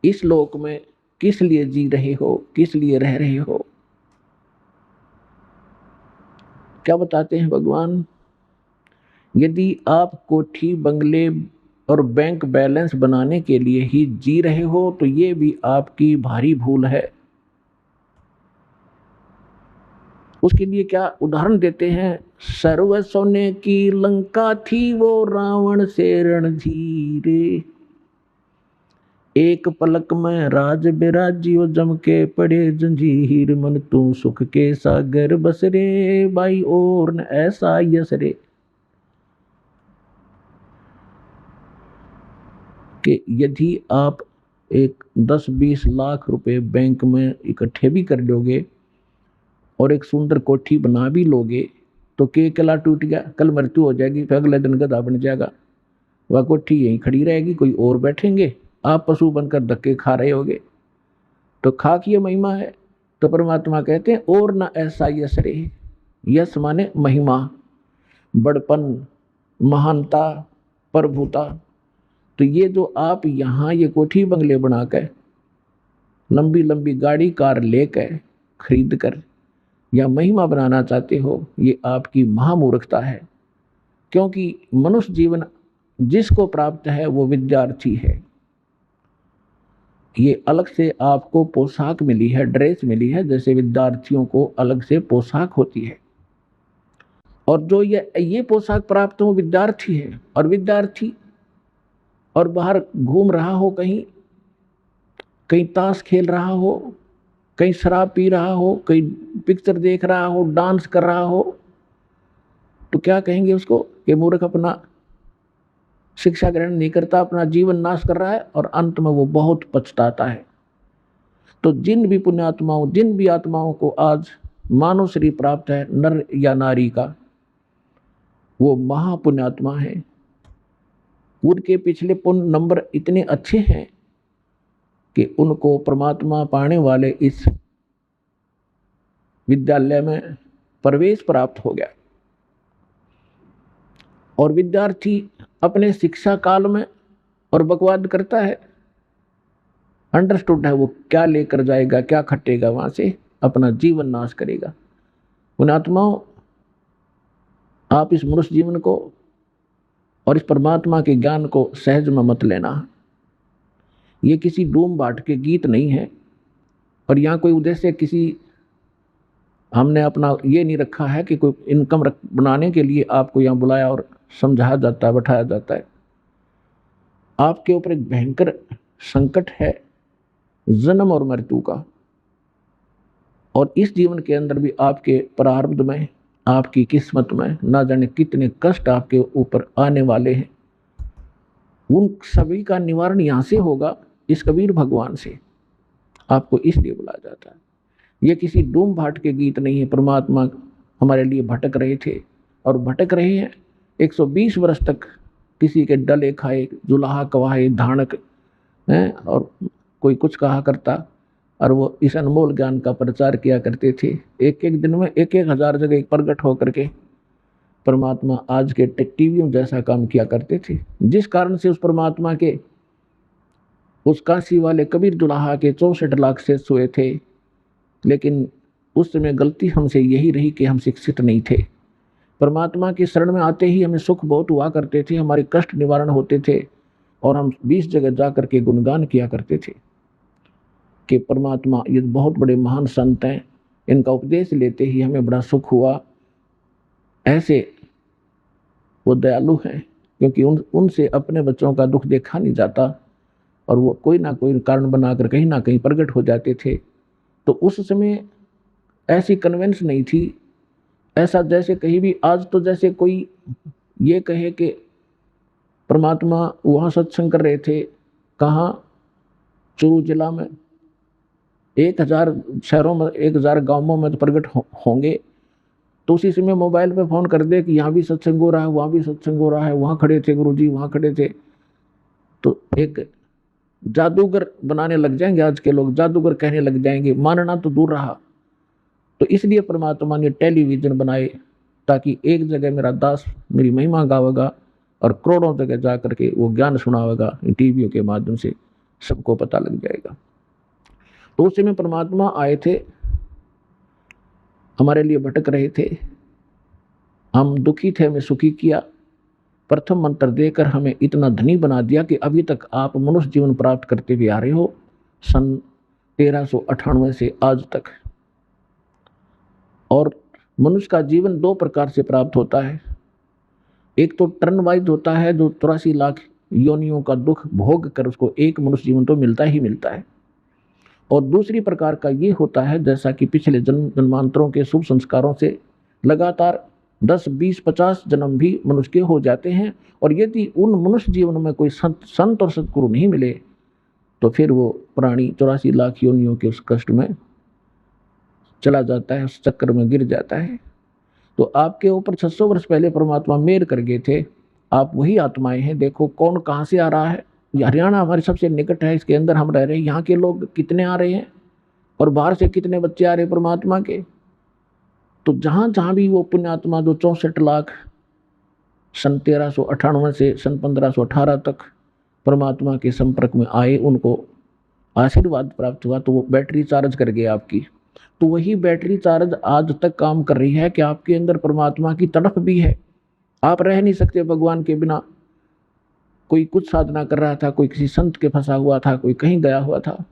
इस लोक में किस लिए जी रहे हो, किस लिए रह रहे हो। क्या बताते हैं भगवान? यदि आप कोठी बंगले और बैंक बैलेंस बनाने के लिए ही जी रहे हो तो ये भी आपकी भारी भूल है। उसके लिए क्या उदाहरण देते हैं? सर्व सोने की लंका थी वो रावण से रणधीरे, एक पलक में राज बिराजियो जम के पड़े जंजीर, मन तू सुख के सागर बसरे बाई और न ऐसा यसरे। कि यदि आप एक 10-20 लाख रुपए बैंक में इकट्ठे भी कर लोगे और एक सुंदर कोठी बना भी लोगे, तो के किला टूट गया, कल मृत्यु हो जाएगी, फिर अगले दिन गधा बन जाएगा, वह कोठी यहीं खड़ी रहेगी, कोई और बैठेंगे, आप पशु बनकर धक्के खा रहे होगे। तो खा की ये महिमा है। तो परमात्मा कहते हैं और ना ऐसा यश रे, यश माने महिमा, बड़पन, महानता, प्रभुता। तो ये जो आप यहाँ ये कोठी बंगले बनाकर, लंबी लंबी गाड़ी कार लेकर खरीद कर या महिमा बनाना चाहते हो, ये आपकी महामूर्खता है। क्योंकि मनुष्य जीवन जिसको प्राप्त है वो विद्यार्थी है। ये अलग से आपको पोशाक मिली है, ड्रेस मिली है, जैसे विद्यार्थियों को अलग से पोशाक होती है। और जो ये पोशाक प्राप्त हो विद्यार्थी है, और विद्यार्थी और बाहर घूम रहा हो, कहीं कहीं ताश खेल रहा हो, कहीं शराब पी रहा हो, कहीं पिक्चर देख रहा हो, डांस कर रहा हो, तो क्या कहेंगे उसको कि मूर्ख अपना शिक्षा ग्रहण नहीं करता, अपना जीवन नाश कर रहा है, और अंत में वो बहुत पछताता है। तो जिन भी पुण्यात्माओं, जिन भी आत्माओं को आज मानव शरीर प्राप्त है, नर या नारी का, वो महापुण्यात्मा है। उनके पिछले पुण्य नंबर इतने अच्छे हैं कि उनको परमात्मा पाने वाले इस विद्यालय में प्रवेश प्राप्त हो गया। और विद्यार्थी अपने शिक्षा काल में और बकवाद करता है, अंडरस्टूड है, वो क्या लेकर जाएगा, क्या खटेगा, वहां से अपना जीवन नाश करेगा। पुण्यात्माओं, आप इस मनुष्य जीवन को और इस परमात्मा के ज्ञान को सहज में मत लेना। ये किसी डूम बाट के गीत नहीं है, और यहाँ कोई उद्देश्य किसी हमने अपना ये नहीं रखा है कि कोई इनकम बनाने के लिए आपको यहाँ बुलाया और समझाया जाता है, बैठाया जाता है। आपके ऊपर एक भयंकर संकट है जन्म और मृत्यु का, और इस जीवन के अंदर भी आपके प्रारब्ध में, आपकी किस्मत में ना जाने कितने कष्ट आपके ऊपर आने वाले हैं। उन सभी का निवारण यहाँ से होगा, इस कबीर भगवान से। आपको इसलिए बुलाया जाता है। ये किसी डूम भाट के गीत नहीं है। परमात्मा हमारे लिए भटक रहे थे और भटक रहे हैं 120 वर्ष तक, किसी के डले खाए, जुलाहा कवाए, धानक हैं, और कोई कुछ कहा करता, और वो इस अनमोल ज्ञान का प्रचार किया करते थे। एक एक दिन में 1,000 जगह प्रकट होकर के परमात्मा आज के टीवियों जैसा काम किया करते थे, जिस कारण से उस परमात्मा के उस काशी वाले कबीर दुल्हा के 64 लाख से सोए थे। लेकिन उस समय गलती हमसे यही रही कि हम शिक्षित नहीं थे। परमात्मा की शरण में आते ही हमें सुख बहुत हुआ करते थे, हमारे कष्ट निवारण होते थे, और हम 20 जगह जा करके गुणगान किया करते थे कि परमात्मा ये बहुत बड़े महान संत हैं, इनका उपदेश लेते ही हमें बड़ा सुख हुआ। ऐसे वो दयालु हैं, क्योंकि उनसे अपने बच्चों का दुख देखा नहीं जाता, और वो कोई ना कोई कारण बनाकर कहीं ना कहीं प्रकट हो जाते थे। तो उस समय ऐसी कन्वेंस नहीं थी, ऐसा जैसे कहीं भी आज तो जैसे कोई ये कहे कि परमात्मा वहाँ सत्संग कर रहे थे, कहाँ, चूरू जिला में 1,000 शहरों में, 1,000 गाँवों में तो प्रकट होंगे, तो उसी समय मोबाइल पे फ़ोन कर दे कि यहाँ भी सत्संग हो रहा है, वहाँ भी सत्संग हो रहा है, वहाँ खड़े थे गुरुजी, वहाँ खड़े थे। तो एक जादूगर बनाने लग जाएंगे आज के लोग, जादूगर कहने लग जाएंगे, मानना तो दूर रहा। तो इसलिए परमात्मा ने टेलीविज़न बनाए, ताकि एक जगह मेरा दास मेरी महिमा गावेगा और करोड़ों जगह जा करके वो ज्ञान सुनावेगा, टीवियों के माध्यम से सबको पता लग जाएगा। तो उस समय परमात्मा आए थे, हमारे लिए भटक रहे थे, हम दुखी थे, हमें सुखी किया। प्रथम मंत्र देकर हमें इतना धनी बना दिया कि अभी तक आप मनुष्य जीवन प्राप्त करते हुए आ रहे हो, सन 1398 से आज तक। और मनुष्य का जीवन 2 प्रकार से प्राप्त होता है। एक तो टर्न वाइज होता है, जो 83 लाख योनियों का दुख भोग कर उसको एक मनुष्य जीवन तो मिलता ही मिलता है। और दूसरी प्रकार का ये होता है, जैसा कि पिछले जन्मांतरों के शुभ संस्कारों से लगातार 10, 20, 50 जन्म भी मनुष्य के हो जाते हैं। और यदि उन मनुष्य जीवन में कोई संत और सतगुरु नहीं मिले, तो फिर वो प्राणी 84 लाख योनियों के उस कष्ट में चला जाता है, उस चक्कर में गिर जाता है। तो आपके ऊपर 600 वर्ष पहले परमात्मा मेहर कर गए थे, आप वही आत्माएं हैं। देखो कौन कहाँ से आ रहा है। हरियाणा हमारे सबसे निकट है, इसके अंदर हम रह रहे हैं। यहाँ के लोग कितने आ रहे हैं और बाहर से कितने बच्चे आ रहे हैं परमात्मा के। तो जहाँ जहाँ भी वो पुण्यात्मा जो 64 लाख सन 1398 से सन 1518 तक परमात्मा के संपर्क में आए, उनको आशीर्वाद प्राप्त हुआ, तो वो बैटरी चार्ज कर गए आपकी। तो वही बैटरी चार्ज आज तक काम कर रही है कि आपके अंदर परमात्मा की तड़प भी है। आप रह नहीं सकते भगवान के बिना। कोई कुछ साधना कर रहा था, कोई किसी संत के फंसा हुआ था, कोई कहीं गया हुआ था।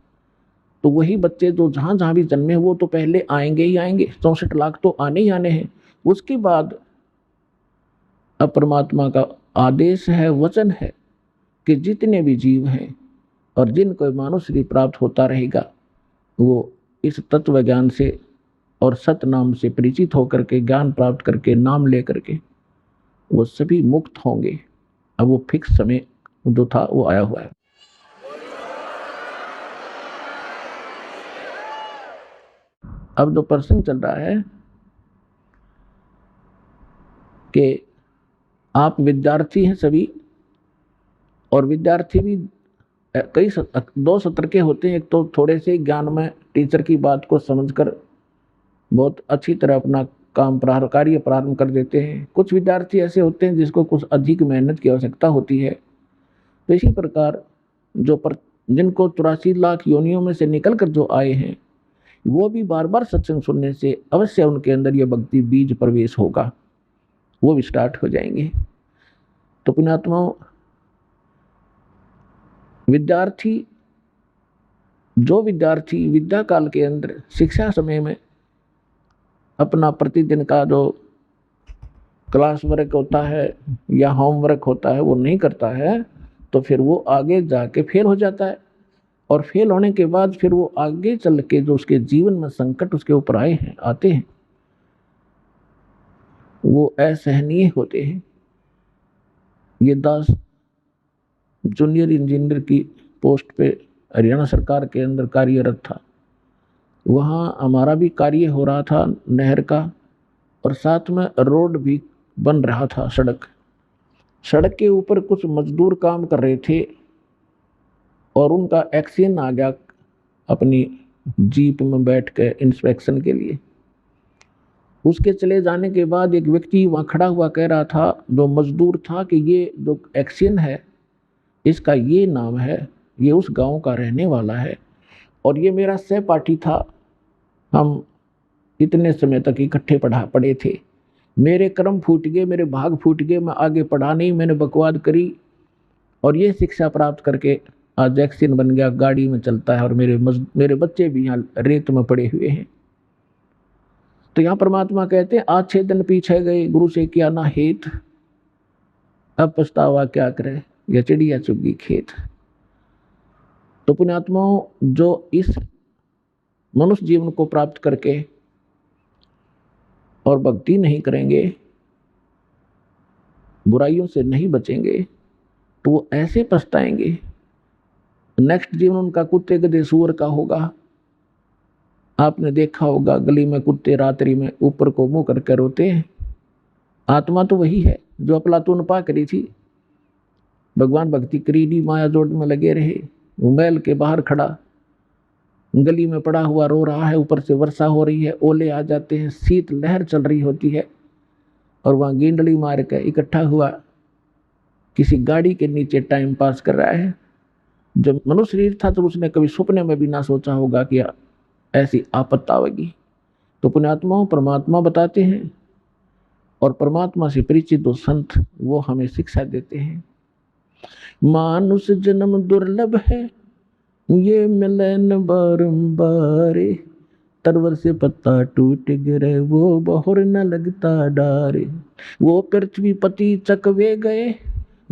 तो वही बच्चे जो जहाँ भी जन्मे वो तो पहले आएंगे ही आएंगे, 64 लाख तो आने ही आने हैं। उसके बाद अब परमात्मा का आदेश है, वचन है कि जितने भी जीव हैं और जिनको मानव शरीर प्राप्त होता रहेगा वो इस तत्व ज्ञान से और सत नाम से परिचित होकर के ज्ञान प्राप्त करके नाम लेकर के वो सभी मुक्त होंगे। अब वो फिक्स समय जो था वो आया हुआ है। अब जो प्रसंग चल रहा है कि आप विद्यार्थी हैं सभी, और विद्यार्थी भी कई दो सत्र के होते हैं। एक तो थोड़े से ज्ञान में टीचर की बात को समझकर बहुत अच्छी तरह अपना काम कार्य प्रारंभ कर देते हैं। कुछ विद्यार्थी ऐसे होते हैं जिसको कुछ अधिक मेहनत की आवश्यकता होती है। तो इसी प्रकार जिनको 84 लाख योनियों में से निकल कर जो आए हैं वो भी बार बार सत्संग सुनने से अवश्य उनके अंदर ये भक्ति बीज प्रवेश होगा, वो भी स्टार्ट हो जाएंगे। तो पुण्यात्माओं, जो विद्यार्थी विद्या काल के अंदर शिक्षा समय में अपना प्रतिदिन का जो क्लास वर्क होता है या होमवर्क होता है वो नहीं करता है तो फिर वो आगे जाके फेल हो जाता है, और फेल होने के बाद फिर वो आगे चल के जो उसके जीवन में संकट उसके ऊपर आते हैं वो असहनीय होते हैं। ये दास जूनियर इंजीनियर की पोस्ट पे हरियाणा सरकार के अंदर कार्यरत था। वहाँ हमारा भी कार्य हो रहा था नहर का, और साथ में रोड भी बन रहा था। सड़क के ऊपर कुछ मजदूर काम कर रहे थे और उनका एक्सीडेंट आ गया अपनी जीप में बैठ के इंस्पेक्शन के लिए। उसके चले जाने के बाद एक व्यक्ति वहाँ खड़ा हुआ कह रहा था, जो मजदूर था, कि ये जो एक्सीडेंट है इसका ये नाम है, ये उस गांव का रहने वाला है और ये मेरा सहपाठी था। हम इतने समय तक इकट्ठे पढ़े थे। मेरे कर्म फूट गए, मेरे भाग फूट गए, मैं आगे पढ़ा नहीं, मैंने बकवाद करी और ये शिक्षा प्राप्त करके आज एक्सीडेंट बन गया, गाड़ी में चलता है और मेरे बच्चे भी यहाँ रेत में पड़े हुए हैं। तो यहाँ परमात्मा कहते हैं, आज 6 दिन पीछे गए, गुरु से किया ना हेत, अब पछतावा क्या करे, यह चिड़िया चुगी खेत। तो पुण्यात्माओं, जो इस मनुष्य जीवन को प्राप्त करके और भक्ति नहीं करेंगे, बुराइयों से नहीं बचेंगे, तो वो ऐसे पछताएंगे। नेक्स्ट जीवन उनका कुत्ते गधे सूअर का होगा। आपने देखा होगा गली में कुत्ते रात्रि में ऊपर को मुंह करके रोते हैं। आत्मा तो वही है जो अफलातून पा करी थी, भगवान भक्ति करी, माया जोड़ में लगे रहे, महल के बाहर खड़ा गली में पड़ा हुआ रो रहा है। ऊपर से वर्षा हो रही है, ओले आ जाते हैं, शीत लहर चल रही होती है, और वहाँ गेंडली मार के इकट्ठा हुआ किसी गाड़ी के नीचे टाइम पास कर रहा है। जब मनुष्य शरीर था तो उसने कभी सपने में भी ना सोचा होगा कि ऐसी आपत्ति आवेगी। तो पुण्यात्माओं, परमात्मा बताते हैं और परमात्मा से परिचित दो संत वो हमें शिक्षा देते हैं। मानुष जन्म दुर्लभ है, ये मिलन बारंबार, तरवर से पत्ता टूट गिरे, वो बहुर न लगता डारे। वो पृथ्वी पति चकवे गए,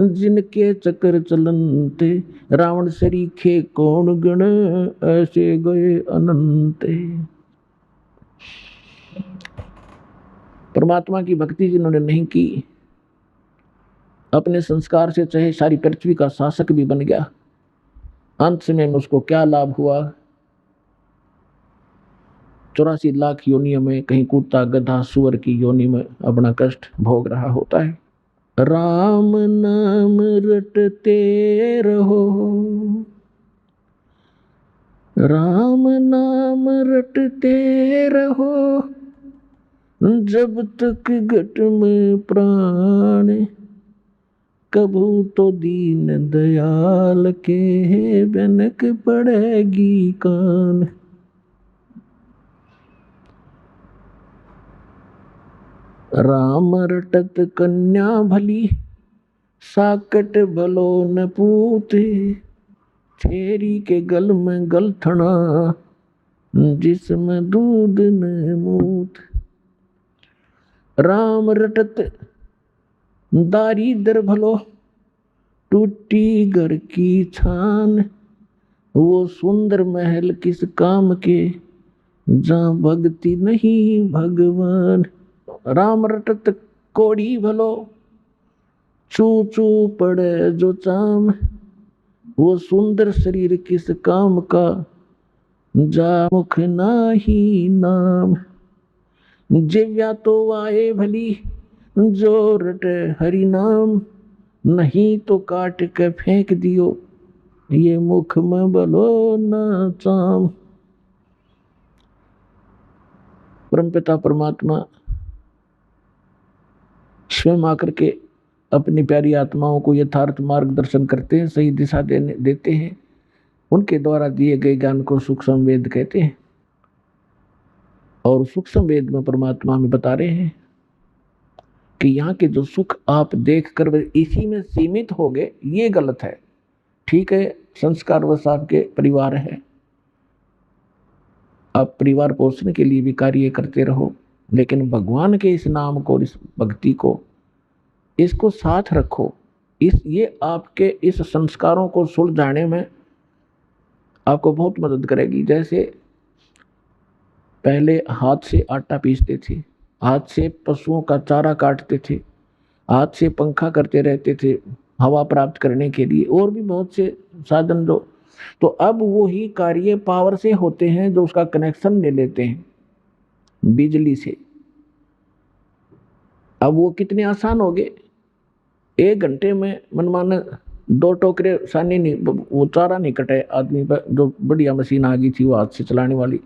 जिनके चक्र चलनते, रावण सरीखे कौन गण, ऐसे गए अनंते। परमात्मा की भक्ति जिन्होंने नहीं की, अपने संस्कार से चाहे सारी पृथ्वी का शासक भी बन गया, अंत समय में उसको क्या लाभ हुआ? 84 लाख योनियों में कहीं कुत्ता गधा सुअर की योनि में अपना कष्ट भोग रहा होता है। राम नाम रटते रहो, राम नाम रटते रहो, जब तक घट में प्राण, कभू तो दीन दयाल के बनक पड़ेगी कान। राम रटत कन्या भली, साकट भलो न पूते, छेरी के गल में गलथना, जिसमें दूध न मूत। राम रटत दारिद्र भलो टूटी घर की छान, वो सुंदर महल किस काम के, जहाँ भक्ति नहीं भगवान। राम रटत कोड़ी भलो चू चू पड़े जो चाम, वो सुंदर शरीर किस काम का, जा मुख नाही नाम। जिव्या तो आए भली जो रटे हरि नाम, नहीं तो काट के फेंक दियो ये मुख में बलो न चाम। परमपिता परमात्मा स्वयं आकर के अपनी प्यारी आत्माओं को यथार्थ मार्गदर्शन करते हैं, सही दिशा देते हैं। उनके द्वारा दिए गए ज्ञान को सूक्ष्म वेद कहते हैं। और सूक्ष्म वेद में परमात्मा हमें बता रहे हैं कि यहाँ के जो सुख आप देख कर इसी में सीमित हो गए, ये गलत है। ठीक है, संस्कार वश आपके परिवार है, आप परिवार पोषण के लिए भी कार्य करते रहो, लेकिन भगवान के इस नाम को, इस भक्ति को, इसको साथ रखो। ये आपके इस संस्कारों को सुलझाने में आपको बहुत मदद करेगी। जैसे पहले हाथ से आटा पीसते थे, हाथ से पशुओं का चारा काटते थे, हाथ से पंखा करते रहते थे हवा प्राप्त करने के लिए, और भी बहुत से साधन जो, तो अब वही कार्य पावर से होते हैं, जो उसका कनेक्शन ले लेते हैं बिजली से। अब वो कितने आसान हो गए, 1 घंटे में मनमाना 2 टोकरे सानी नहीं, वो चारा नहीं कटे आदमी पर, जो बढ़िया मशीन आ गई थी वो हाथ से चलाने वाली,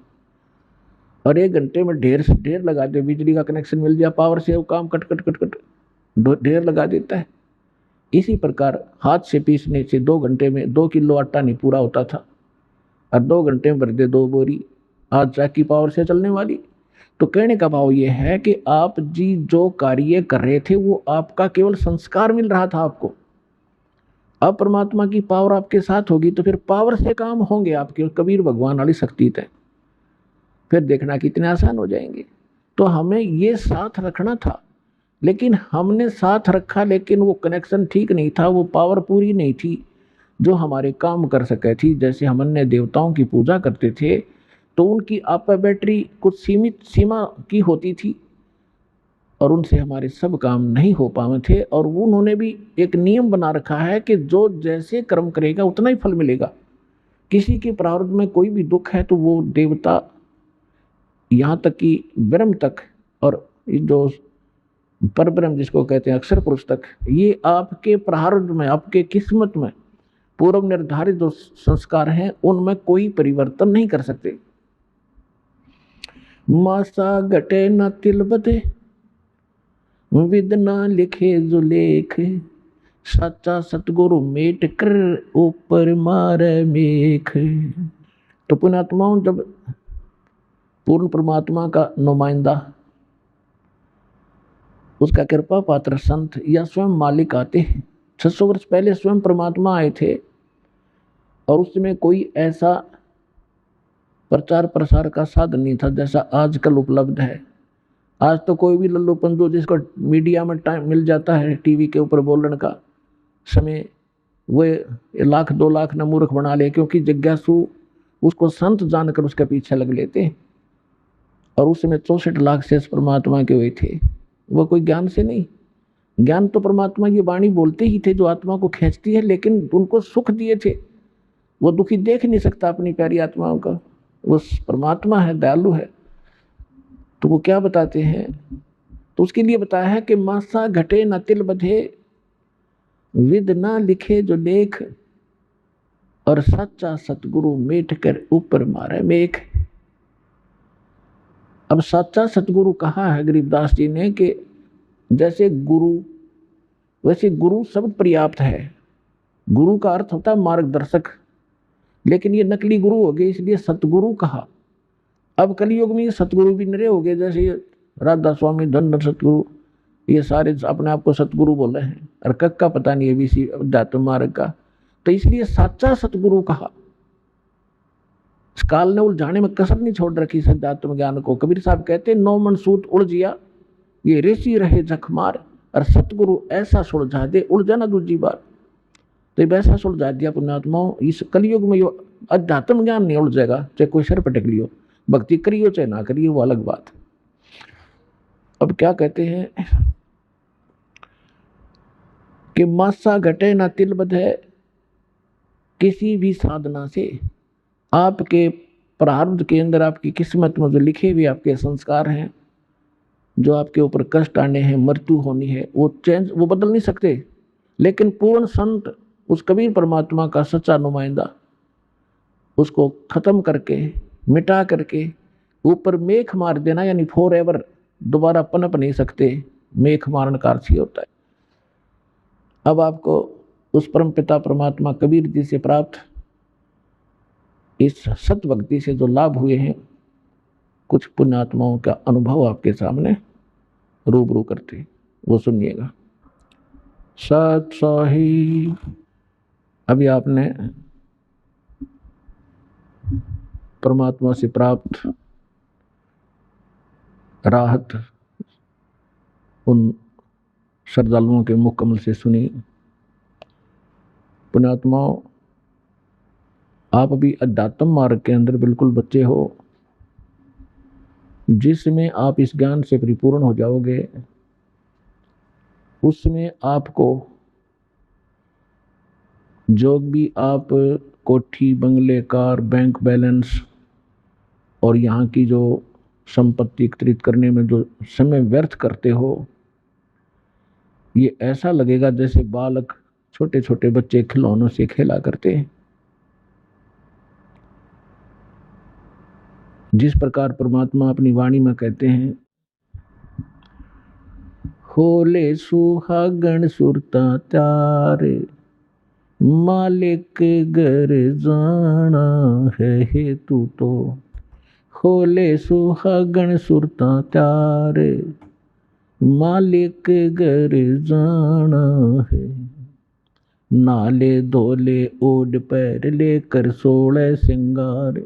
और 1 घंटे में ढेर से ढेर लगा दे, बिजली का कनेक्शन मिल जाए, पावर से वो काम कट कट कट कट ढेर लगा देता है। इसी प्रकार हाथ से पीसने से 2 घंटे में 2 किलो आटा नहीं पूरा होता था, और 2 घंटे में भर दे 2 बोरी, आज चाकी पावर से चलने वाली। तो कहने का भाव ये है कि आप जी जो कार्य कर रहे थे वो आपका केवल संस्कार मिल रहा था आपको। अब परमात्मा की पावर आपके साथ होगी तो फिर पावर से काम होंगे आपके, कबीर भगवान वाली शक्ति है, फिर देखना कितने आसान हो जाएंगे। तो हमें ये साथ रखना था, लेकिन हमने साथ रखा, लेकिन वो कनेक्शन ठीक नहीं था, वो पावर पूरी नहीं थी जो हमारे काम कर सके थी। जैसे हमने देवताओं की पूजा करते थे तो उनकी आप बैटरी कुछ सीमित सीमा की होती थी, और उनसे हमारे सब काम नहीं हो पाए थे। और उन्होंने भी एक नियम बना रखा है कि जो जैसे कर्म करेगा उतना ही फल मिलेगा। किसी के प्रारब्ध में कोई भी दुख है तो वो देवता, यहाँ तक कि ब्रह्म तक, और जो परब्रह्म जिसको कहते हैं अक्षर पुरुष तक, ये आपके प्रारब्ध में, आपके किस्मत में पूर्व निर्धारित जो संस्कार हैं उनमें कोई परिवर्तन नहीं कर सकते। मासा घटे न तिल बधे, विद न लिखे जो लेख, सच्चा सतगुरु मेट कर ऊपर मारे मेख। तो पुण्यात्माओं, जब पूर्ण परमात्मा का नुमाइंदा, उसका कृपा पात्र संत या स्वयं मालिक आते हैं, 600 वर्ष पहले स्वयं परमात्मा आए थे, और उसमें कोई ऐसा प्रचार प्रसार का साधन नहीं था जैसा आजकल उपलब्ध है। आज तो कोई भी लल्लू पंजू जिसको मीडिया में टाइम मिल जाता है, टीवी के ऊपर बोलने का समय, वो 1 लाख 2 लाख न मूर्ख बना ले, क्योंकि जिज्ञासु उसको संत जानकर उसके पीछे लग लेते हैं। और उस समय 64 लाख शेष परमात्मा के हुए थे, वो कोई ज्ञान से नहीं। ज्ञान तो परमात्मा की वाणी बोलते ही थे जो आत्मा को खींचती है, लेकिन उनको सुख दिए थे, वो दुखी देख नहीं सकता अपनी प्यारी आत्माओं का, वो परमात्मा है, दयालु है। तो वो क्या बताते हैं, तो उसके लिए बताया है कि मासा घटे न तिल बधे, विद ना लिखे जो लेख, और सच्चा सतगुरु मेट कर ऊपर मारे मेख। अब सच्चा सतगुरु कहा है गरीबदास जी ने कि जैसे गुरु, वैसे गुरु शब्द पर्याप्त है। गुरु का अर्थ होता है मार्गदर्शक, लेकिन ये नकली गुरु हो गए, इसलिए सतगुरु कहा। अब कलयुग में ये सतगुरु भी नरे हो गए, जैसे राधा स्वामी, धन सतगुरु, ये सारे अपने आप को सतगुरु बोले हैं, और कक का पता नहीं है भी अध्यात्म मार्ग का। तो इसलिए सच्चा सतगुरु कहा। इस काल ने उलझाने में कसर नहीं छोड़ रखी अध्यात्म ज्ञान को। कबीर साहब कहते 9 मन सूत उड़ जिया, ये ऋषि रहे जखमार, और सतगुरु ऐसा सुलझा दे, उड़ जाना दूसरी बार। तो ये वैसा सुलझा दिया पुण्यात्माओं, इस कलयुग में यो अध्यात्म ज्ञान नहीं उलझेगा, चाहे कोई सर पटक लियो, भक्ति करियो चाहे ना करियो, वो अलग बात। अब क्या कहते हैं कि मासा घटे ना तिल बधे, किसी भी साधना से आपके प्रारब्ध के अंदर, आपकी किस्मत में जो लिखे हुए आपके संस्कार हैं, जो आपके ऊपर कष्ट आने हैं, मृत्यु होनी है, वो बदल नहीं सकते। लेकिन पूर्ण संत, उस कबीर परमात्मा का सच्चा नुमाइंदा, उसको खत्म करके, मिटा करके ऊपर मेख मार देना, यानी फॉर एवर दोबारा पनप नहीं सकते, मेख मारन का अर्थ ही होता है। अब आपको उस परम पिता परमात्मा कबीर जी से प्राप्त इस सत भक्ति से जो लाभ हुए हैं, कुछ पुण्यात्माओं का अनुभव आपके सामने रूबरू करते, वो सुनिएगा। सत साहिब, अभी आपने परमात्मा से प्राप्त राहत उन श्रद्धालुओं के मुख कमल से सुनी। पुण्यात्माओं, आप भी अध्यात्म मार्ग के अंदर बिल्कुल बच्चे हो, जिसमें आप इस ज्ञान से परिपूर्ण हो जाओगे, उसमें आपको जो भी आप कोठी, बंगले, कार, बैंक बैलेंस और यहाँ की जो संपत्ति एकत्रित करने में जो समय व्यर्थ करते हो, ये ऐसा लगेगा जैसे बालक, छोटे छोटे बच्चे खिलौनों से खेला करते हैं। जिस प्रकार परमात्मा अपनी वाणी में कहते हैं, होले सुहागण सुरता त्यारे, मालिक घर जाना है तू तो। होले सुहागण सुरता त्यारे, मालिक घर जाना है। नाले धोले ओढ़ पैर लेकर 16 सिंगार,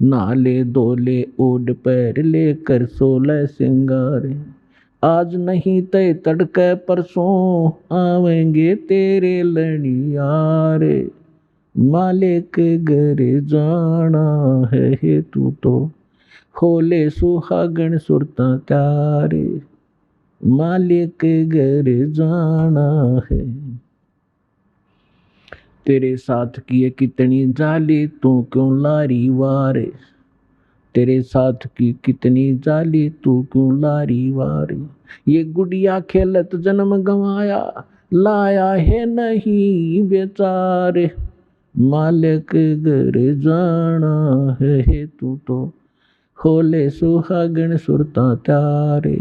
नाले धोले ओढ़ पैर लेकर 16 सिंगार। आज नहीं तय तड़के परसों, आवेंगे तेरे लड़ियार। मालिक घर जाना है तू तो, होले सुहागण सुरता त्यारे, मालिक घर जाना है। तेरे साथ किए कितनी जाली, तू क्यों लारी वारे। तेरे साथ की कितनी जाली, तू क्यों लारी वारी। ये गुड़िया खेलत जन्म गंवाया, लाया है नहीं बेचारे। मालिक घर जाना है तू तो, होले सुहागण सुरता त्यारे।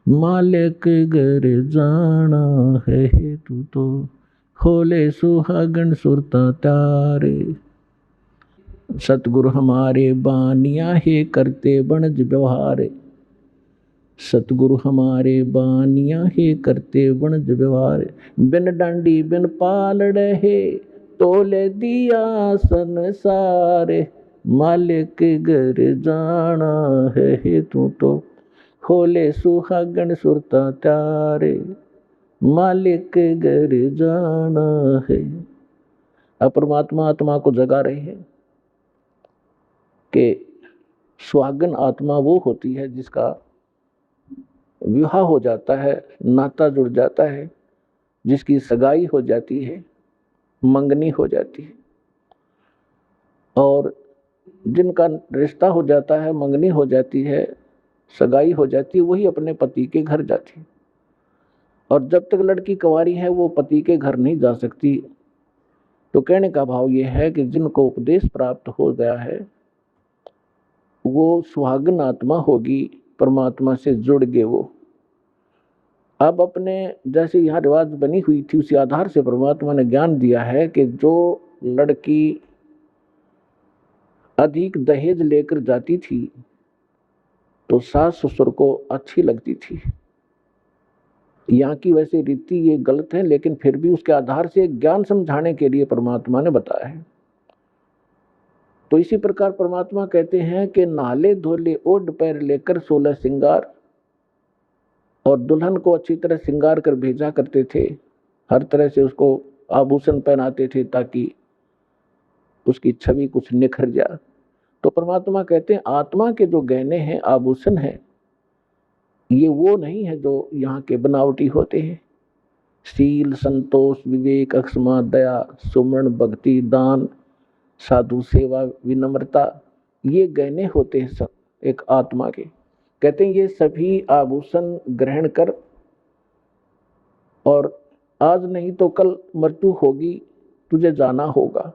मालिक घर जाना है तू तो, होले सुहागण सुरता त्यारे। सतगुरु हमारे बानिया है करते बनज व्यवहार। सतगुरु हमारे बानिया है करते बनज व्यवहार। बिन डांडी बिन पालड़े है, तोले दिया संसार। मालिक घर जाना है तू तो, होले सुहागण सुरता त्यारे। मालिक घर जाना है। परमात्मा आत्मा को जगा रहे हैं कि सुहागन आत्मा वो होती है जिसका विवाह हो जाता है, नाता जुड़ जाता है, जिसकी सगाई हो जाती है, मंगनी हो जाती है। और जिनका रिश्ता हो जाता है, मंगनी हो जाती है, सगाई हो जाती है, वही अपने पति के घर जाती है। और जब तक लड़की कुंवारी है वो पति के घर नहीं जा सकती। तो कहने का भाव ये है कि जिनको उपदेश प्राप्त हो गया है वो सुहागन आत्मा होगी, परमात्मा से जुड़ गए वो। अब अपने जैसे यहाँ रिवाज बनी हुई थी उसी आधार से परमात्मा ने ज्ञान दिया है कि जो लड़की अधिक दहेज लेकर जाती थी तो सास ससुर को अच्छी लगती थी। यहाँ की वैसे रीति ये गलत है, लेकिन फिर भी उसके आधार से ज्ञान समझाने के लिए परमात्मा ने बताया है। तो इसी प्रकार परमात्मा कहते हैं कि नाले धोले ओढ़ पैर लेकर 16 सिंगार। और दुल्हन को अच्छी तरह श्रृंगार कर भेजा करते थे, हर तरह से उसको आभूषण पहनाते थे ताकि उसकी छवि कुछ निखर जाए। तो परमात्मा कहते हैं आत्मा के जो गहने हैं, आभूषण हैं, ये वो नहीं है जो यहाँ के बनावटी होते हैं। शील, संतोष, विवेक, अक्षमा, दया, सुमरण, भक्ति, दान, साधु सेवा, विनम्रता, ये गहने होते हैं सब एक आत्मा के। कहते हैं ये सभी आभूषण ग्रहण कर, और आज नहीं तो कल मृत्यु होगी, तुझे जाना होगा।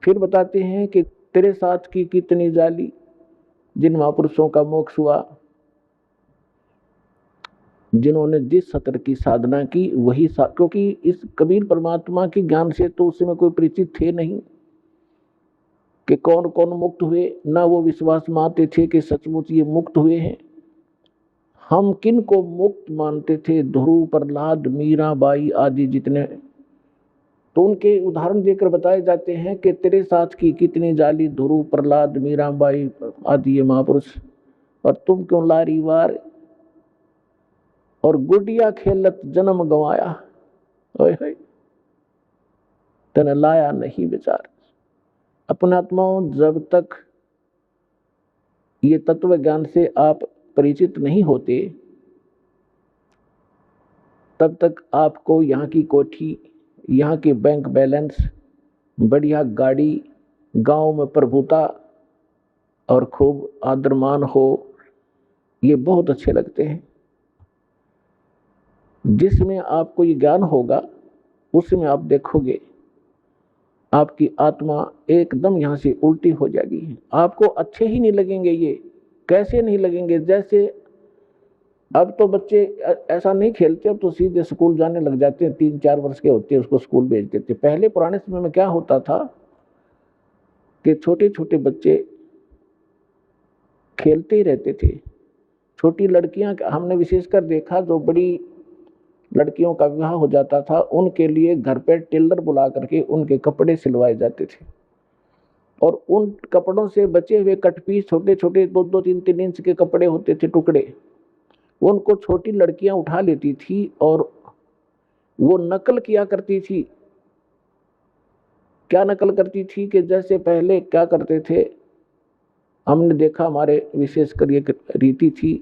फिर बताते हैं कि तेरे साथ की कितनी जाली, जिन महापुरुषों का मोक्ष हुआ, जिन्होंने जिस सत्र की साधना की वही क्योंकि इस कबीर परमात्मा के ज्ञान से तो उस समय कोई परिचित थे नहीं कि कौन कौन मुक्त हुए, ना वो विश्वास मानते थे कि सचमुच ये मुक्त हुए हैं। हम किन को मुक्त मानते थे? ध्रुव, प्रहलाद, मीराबाई आदि जितने, तो उनके उदाहरण देकर बताए जाते हैं कि तेरे साथ की कितनी जाली, ध्रुव, प्रहलाद, मीराबाई आदि ये महापुरुष, और तुम क्यों लारी वार और गुडिया खेलत जन्म गंवाया, ओए तने लाया नहीं विचार। अपने आत्माओं, जब तक ये तत्व ज्ञान से आप परिचित नहीं होते, तब तक आपको यहाँ की कोठी, यहाँ की बैंक बैलेंस, बढ़िया गाड़ी, गांव में प्रभुता और खूब आदरमान हो, ये बहुत अच्छे लगते हैं। जिसमें आपको ये ज्ञान होगा उसमें आप देखोगे आपकी आत्मा एकदम यहाँ से उल्टी हो जाएगी। आपको अच्छे ही नहीं लगेंगे। ये कैसे नहीं लगेंगे? जैसे अब तो बच्चे ऐसा नहीं खेलते, अब तो सीधे स्कूल जाने लग जाते हैं, 3-4 वर्ष के होते हैं उसको स्कूल भेज देते। पहले पुराने समय में क्या होता था कि छोटे छोटे बच्चे खेलते ही रहते थे। छोटी लड़कियां, हमने विशेषकर देखा, जो बड़ी लड़कियों का विवाह हो जाता था उनके लिए घर पे टेलर बुला करके उनके कपड़े सिलवाए जाते थे, और उन कपड़ों से बचे हुए कट पीस, छोटे छोटे 2-2, 3-3 इंच के कपड़े होते थे, टुकड़े, उनको छोटी लड़कियां उठा लेती थी और वो नकल किया करती थी। क्या नकल करती थी कि जैसे पहले क्या करते थे, हमने देखा, हमारे विशेषकर ये रीति थी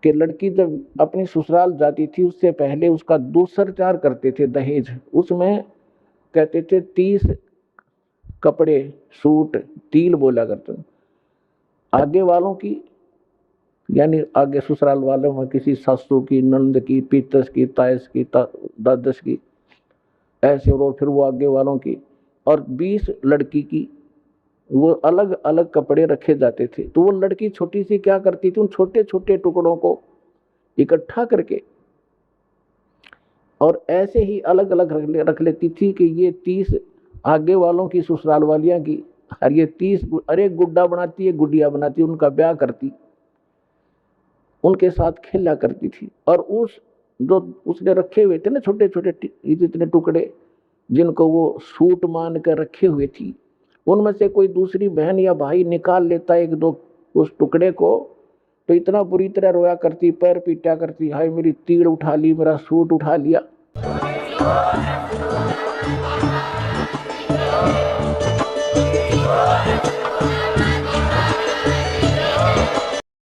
कि लड़की जब अपनी ससुराल जाती थी उससे पहले उसका दूसरचार करते थे, दहेज। उसमें कहते थे 30 कपड़े, सूट, तिल बोला करते, आगे वालों की, यानी आगे ससुराल वालों में किसी सासू की, नंद की, पीतस की, तायस की, दादस की, ऐसे, और फिर वो आगे वालों की, और 20 लड़की की, वो अलग अलग कपड़े रखे जाते थे। तो वो लड़की छोटी सी क्या करती थी, उन छोटे छोटे टुकड़ों को इकट्ठा करके और ऐसे ही अलग अलग रख लेती थी कि ये 30 आगे वालों की, ससुराल वालियां की, और ये 30 अरे गुड्डा बनाती है, गुडिया बनाती, उनका ब्याह करती, उनके साथ खेला करती थी। और उस जो उसने रखे हुए थे ना छोटे छोटे जितने टुकड़े, जिनको वो सूट मान कर रखे हुए थी, उनमें से कोई दूसरी बहन या भाई निकाल लेता 1-2 उस टुकड़े को, तो इतना बुरी तरह रोया करती, पैर पीटा करती, हाय मेरी तीड़ उठा ली, मेरा सूट उठा लिया।